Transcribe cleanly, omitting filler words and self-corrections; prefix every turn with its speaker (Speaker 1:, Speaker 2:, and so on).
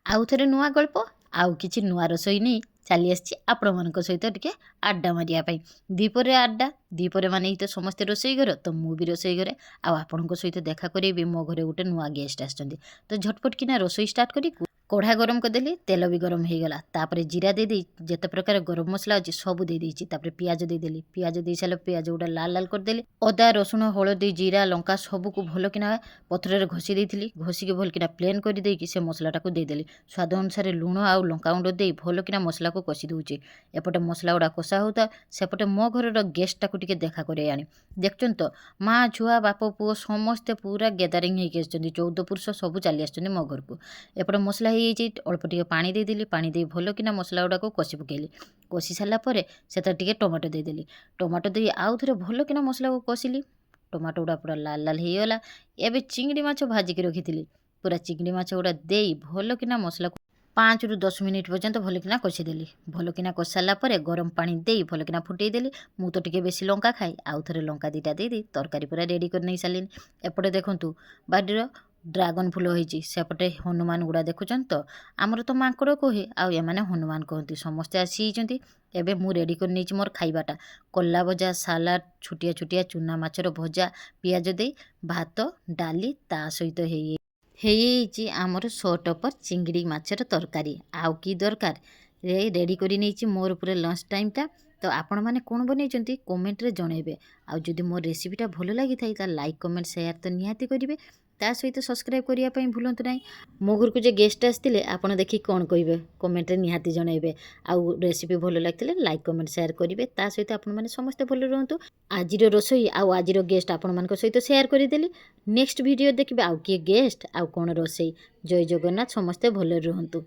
Speaker 1: आउ थे नुआ गल्प आउ किछि नुआ रसोई नहीं चली आसी आपण सहित टिके आड्डा मारिया दीपर आड्डा दीपर माने तो समस्ते रोसई घर तो मु भी रोसई घरे आपण सहित देखा करेबी मो घरे गोटे नुआ गेस्ट आसछन्ती तो झटपट किना रोसई स्टार्ट करी कढ़ा गरम करदेली तेल भी गरम हो गला तापर जीरा दे दी जेते प्रकार गरम मसला अच्छी सब दे देछि तापर पियाज देदेली पियाज दे सारे पियाज गोटा लाल लाल करदेली अदा रसुण हलदी जीरा लंका सबको भल किना पथर घषी देइथिली घषिकी भल किना प्लेन कर देकी से मसलाटा को देदेली स्वाद अनुसार लुण आउ लंका गुंड दे भल किना मसला को कषि दूची एपटे मसला गुड़ा कषा होता सेपटे मो घर गेस्टा को टिके देखा करे आनी देखुन तो माँ छुआ बाप पुओ समस्ते पूरा गैदरिंग होइके आछन्ती 14 पुरुष सब चली आछन्ती मो घर को एपटे मसला अल्प टिके पानी देदेली पानी दे भल किना मसला गुड़ा को कषि पकेली कषि सारा पर से टिके टमाटो देदेली टमाटो दे आउ थे भल किना मसला को कषिली टमाटो गुड़ा पूरा लाल लाल हो गला एबे चिंगड़ी माछ भाजिकी रखी पूरा चिंगड़ी माछ गुड़ा दे भल किना मसला 5 ରୁ 10 मिनिट पर्यंत भल किना कषिदेली भल किना कषि सारा पर गरम पानी दे भल किना फुटेदेली मु तो टिके बेसी लंका खाए आउ थे लंका दीटा दे तरकारी पूरा रेडी कर नहीं सारे एपटे देखु बाडीर ड्रागन फुल होती सेपटे हनुमान गुड़ा देखुन तो आमर तो माकड़ कहे आउ एमाने हनुमान कहती समस्ते आसी एबे मु रेडी कर नहीं मोर खाइबाटा कल्ला भजा सालाड छुटिया छुटिया चूना माछर भजा पियाज दे भात डाली ता सहित हेई आमर शॉर्ट अपर चिंगड़ी माछर तरकारी आउ की दरकार रेडी कर नहीं मोर पूरे लंच टाइमटा तो आपण मैंने कौन बन कमेंट रे जनइबे आउ जदि मोर रेसिपीटा भल लगी था लाइक कमेंट शेयर तो निहाती करेंगे ता सहित सब्सक्राइब करने भूलु ना मो घर को जो गेस्ट आसते आपड़ देखिए कौन कहे कमेंट रे निहाती जनइबे आउ रेसिपी भल लगी लाइक कमेंट शेयर करेंगे ता सहित आपण मैंने समस्ते भल रुहतु आज रोसई आउ आज गेस्ट आपण मान सहित शेयर करदेली नेक्स्ट वीडियो देखिए आउ किए गेस्ट आउ कौन रोसई जय जगन्नाथ समस्ते भल रुहतु।